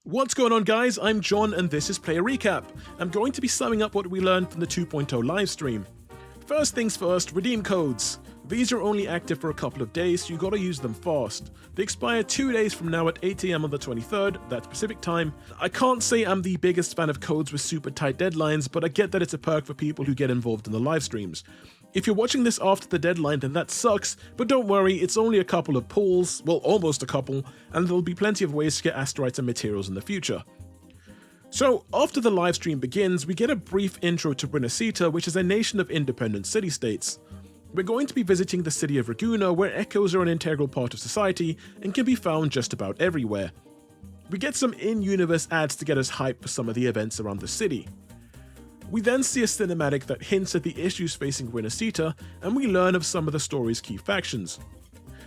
What's going on, guys? I'm John and this is Player Recap. I'm going to be summing up what we learned from the 2.0 livestream. First things first, redeem codes. These are only active for a couple of days, so you gotta use them fast. They expire 2 days from now at 8 AM on the 23rd, that's Pacific time. I can't say I'm the biggest fan of codes with super tight deadlines, but I get that it's a perk for people who get involved in the live streams. If you're watching this after the deadline, then that sucks, but don't worry, it's only a couple of pulls, well, almost a couple, and there'll be plenty of ways to get asteroids and materials in the future. So, after the livestream begins, we get a brief intro to Rinascita, which is a nation of independent city-states. We're going to be visiting the city of Raguna, where echoes are an integral part of society and can be found just about everywhere. We get some in-universe ads to get us hyped for some of the events around the city. We then see a cinematic that hints at the issues facing Rinascita, and we learn of some of the story's key factions.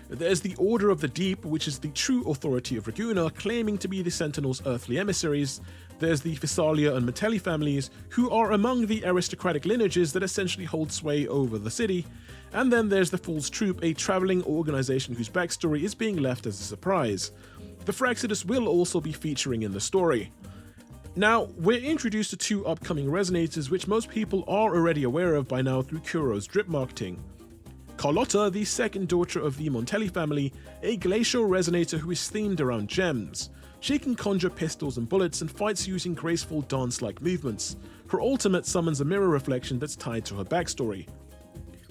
There's the Order of the Deep, which is the true authority of Raguna, claiming to be the Sentinel's earthly emissaries. There's the Physalia and Metelli families, who are among the aristocratic lineages that essentially hold sway over the city. And then there's the Fool's Troop, a travelling organisation whose backstory is being left as a surprise. The Fraxidus will also be featuring in the story. Now, we're introduced to two upcoming Resonators, which most people are already aware of by now through Kuro's drip marketing. Carotta, the second daughter of the Montelli family, a glacial resonator who is themed around gems. She can conjure pistols and bullets and fights using graceful dance-like movements. Her ultimate summons a mirror reflection that's tied to her backstory.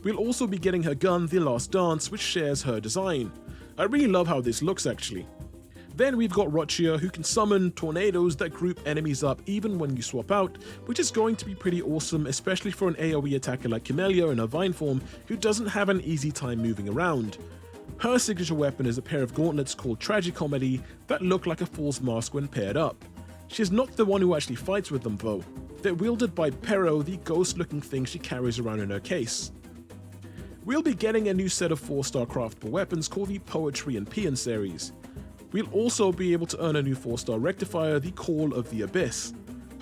We'll also be getting her gun, the Last Dance, which shares her design. I really love how this looks actually. Then we've got Roccia, who can summon tornadoes that group enemies up even when you swap out, which is going to be pretty awesome, especially for an AoE attacker like Camellia in her Vine form, who doesn't have an easy time moving around. Her signature weapon is a pair of gauntlets called Tragicomedy that look like a fool's mask when paired up. She's not the one who actually fights with them though. They're wielded by Pero, the ghost-looking thing she carries around in her case. We'll be getting a new set of 4-star craftable weapons called the Poetry and Paean series. We'll also be able to earn a new 4-star rectifier, the Call of the Abyss.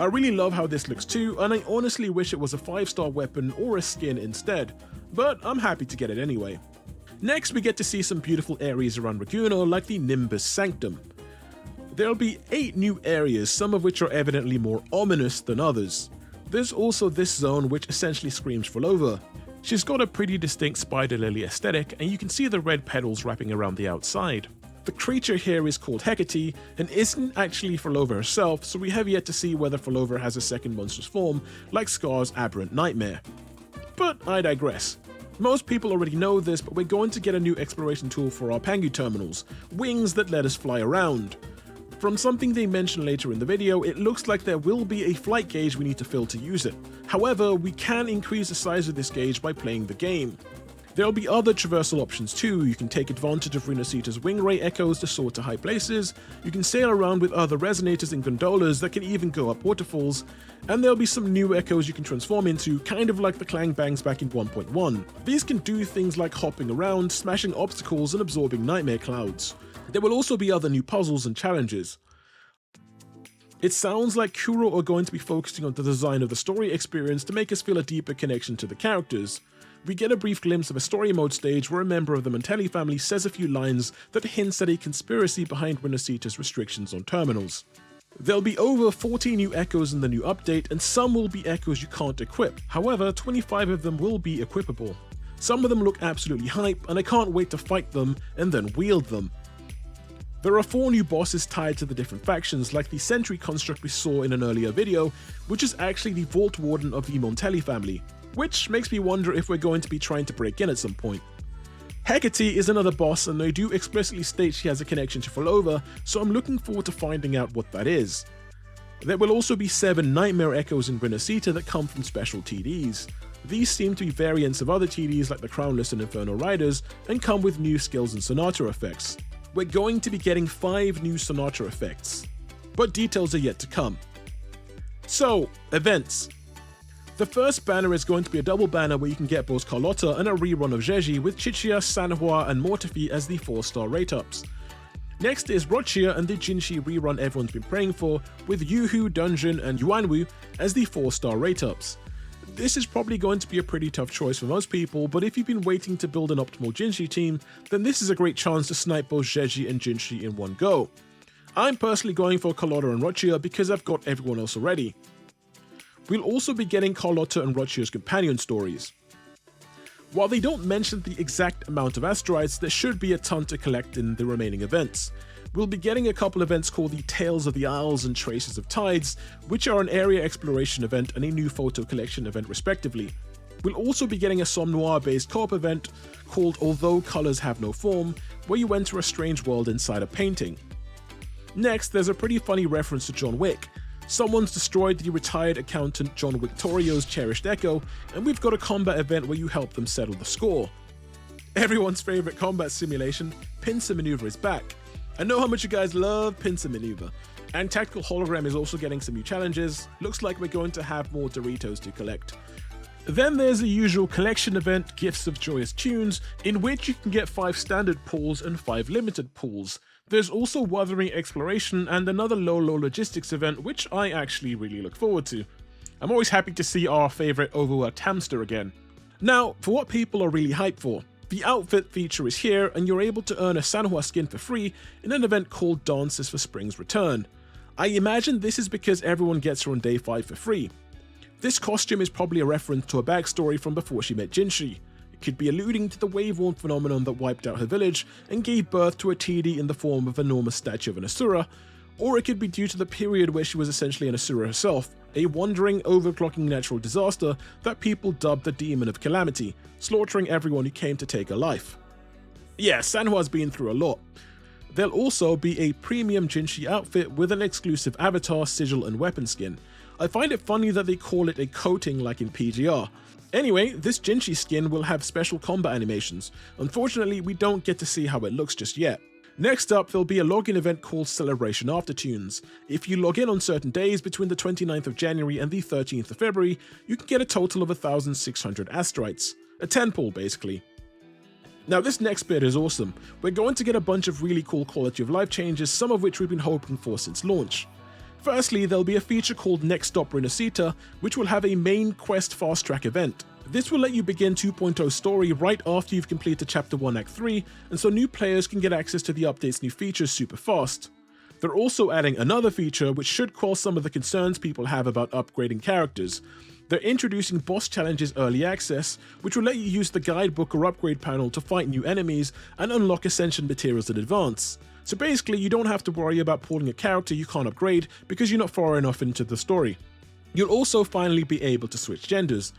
I really love how this looks too, and I honestly wish it was a 5-star weapon or a skin instead, but I'm happy to get it anyway. Next, we get to see some beautiful areas around Raguna, like the Nimbus Sanctum. There'll be 8 new areas, some of which are evidently more ominous than others. There's also this zone which essentially screams Falova. She's got a pretty distinct spider lily aesthetic, and you can see the red petals wrapping around the outside. The creature here is called Hecate and isn't actually Falova herself, so we have yet to see whether Falova has a second monstrous form like Scar's aberrant nightmare. But I digress. Most people already know this, but we're going to get a new exploration tool for our Pangu terminals, wings that let us fly around. From something they mention later in the video, it looks like there will be a flight gauge we need to fill to use it. However, we can increase the size of this gauge by playing the game. There'll be other traversal options too. You can take advantage of Rinascita's wing ray echoes to soar to high places, you can sail around with other resonators and gondolas that can even go up waterfalls, and there'll be some new echoes you can transform into, kind of like the Clang Bangs back in 1.1. These can do things like hopping around, smashing obstacles, and absorbing nightmare clouds. There will also be other new puzzles and challenges. It sounds like Kuro are going to be focusing on the design of the story experience to make us feel a deeper connection to the characters. We get a brief glimpse of a story mode stage where a member of the Montelli family says a few lines that hints at a conspiracy behind Rinascita's restrictions on terminals. There'll be over 40 new echoes in the new update, and some will be echoes you can't equip. However, 25 of them will be equipable. Some of them look absolutely hype, and I can't wait to fight them and then wield them. There are 4 new bosses tied to the different factions, like the Sentry construct we saw in an earlier video, which is actually the Vault Warden of the Montelli family, which makes me wonder if we're going to be trying to break in at some point. Hecate is another boss, and they do explicitly state she has a connection to Falova, so I'm looking forward to finding out what that is. There will also be 7 Nightmare Echoes in Rinascita that come from special TDs. These seem to be variants of other TDs like the Crownless and Inferno Riders, and come with new skills and Sonata Effects. We're going to be getting 5 new Sonata Effects, but details are yet to come. So, events. The first banner is going to be a double banner where you can get both Carotta and a rerun of Jeji with Chichia, Sanhua and Mortefi as the 4-star rate-ups. Next is Roccia and the Jinshi rerun everyone's been praying for, with Yuhu, Dungeon and Yuanwu as the 4-star rate-ups. This is probably going to be a pretty tough choice for most people, but if you've been waiting to build an optimal Jinshi team, then this is a great chance to snipe both Jeji and Jinshi in one go. I'm personally going for Carotta and Roccia because I've got everyone else already. We'll also be getting Carotta and Roccia's companion stories. While they don't mention the exact amount of asteroids, there should be a ton to collect in the remaining events. We'll be getting a couple events called the Tales of the Isles and Traces of Tides, which are an area exploration event and a new photo collection event respectively. We'll also be getting a Somme Noir based co-op event called Although Colors Have No Form, where you enter a strange world inside a painting. Next, there's a pretty funny reference to John Wick. Someone's destroyed the retired accountant John Victorio's cherished echo, and we've got a combat event where you help them settle the score. Everyone's favorite combat simulation, Pincer Maneuver, is back. I know how much you guys love Pincer Maneuver, and Tactical Hologram is also getting some new challenges. Looks like we're going to have more Doritos to collect. Then there's the usual collection event, Gifts of Joyous Tunes, in which you can get 5 standard pools and 5 limited pools. There's also Wuthering Exploration and another low logistics event, which I actually really look forward to. I'm always happy to see our favourite overworked hamster again. Now, for what people are really hyped for. The outfit feature is here, and you're able to earn a Sanhua skin for free in an event called Dances for Spring's Return. I imagine this is because everyone gets her on day 5 for free. This costume is probably a reference to a backstory from before she met Jinshi. It could be alluding to the wave-worn phenomenon that wiped out her village and gave birth to a TD in the form of an enormous statue of an Asura, or it could be due to the period where she was essentially an Asura herself, a wandering, overclocking natural disaster that people dubbed the Demon of Calamity, slaughtering everyone who came to take her life. Yeah, Sanhua's been through a lot. There'll also be a premium Jinshi outfit with an exclusive avatar, sigil and weapon skin. I find it funny that they call it a coating like in PGR. Anyway, this Jinshi skin will have special combat animations. Unfortunately, we don't get to see how it looks just yet. Next up, there'll be a login event called Celebration Aftertunes. If you log in on certain days between the 29th of January and the 13th of February, you can get a total of 1,600 asteroids. A 10 pool, basically. Now this next bit is awesome. We're going to get a bunch of really cool quality of life changes, some of which we've been hoping for since launch. Firstly, there'll be a feature called Next Stop Rinascita, which will have a main quest fast track event. This will let you begin 2.0 story right after you've completed Chapter 1 Act 3, and so new players can get access to the update's new features super fast. They're also adding another feature which should quell some of the concerns people have about upgrading characters. They're introducing boss challenges early access, which will let you use the guidebook or upgrade panel to fight new enemies and unlock ascension materials in advance. So basically, you don't have to worry about pulling a character you can't upgrade because you're not far enough into the story. You'll also finally be able to switch genders.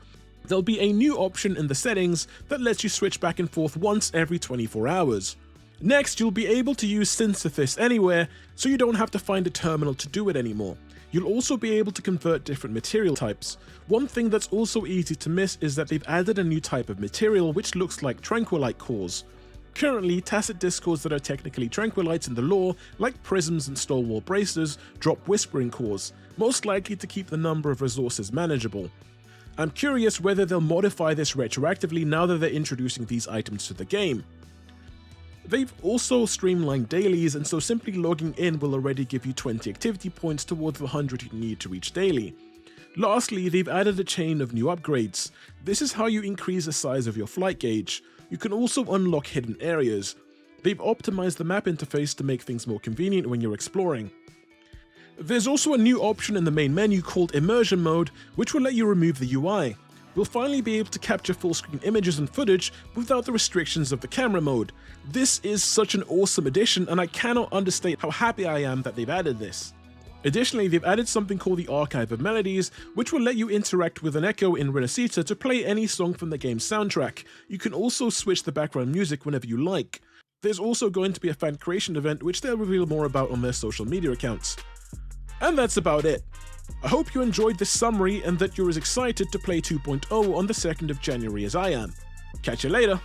There'll be a new option in the settings that lets you switch back and forth once every 24 hours. Next, you'll be able to use Synthesise anywhere, so you don't have to find a terminal to do it anymore. You'll also be able to convert different material types. One thing that's also easy to miss is that they've added a new type of material which looks like tranquilite cores. Currently, tacit discords that are technically tranquilites in the lore, like prisms and stalwart bracers, drop whispering cores, most likely to keep the number of resources manageable. I'm curious whether they'll modify this retroactively now that they're introducing these items to the game. They've also streamlined dailies, and so simply logging in will already give you 20 activity points towards the 100 you need to reach daily. Lastly, they've added a chain of new upgrades. This is how you increase the size of your flight gauge. You can also unlock hidden areas. They've optimized the map interface to make things more convenient when you're exploring. There's also a new option in the main menu called Immersion mode, which will let you remove the UI. We'll finally be able to capture full-screen images and footage without the restrictions of the camera mode. This is such an awesome addition, and I cannot understate how happy I am that they've added this. Additionally, they've added something called the Archive of Melodies, which will let you interact with an echo in Rinascita to play any song from the game's soundtrack. You can also switch the background music whenever you like. There's also going to be a fan creation event, which they'll reveal more about on their social media accounts. And that's about it. I hope you enjoyed this summary and that you're as excited to play 2.0 on the 2nd of January as I am. Catch you later!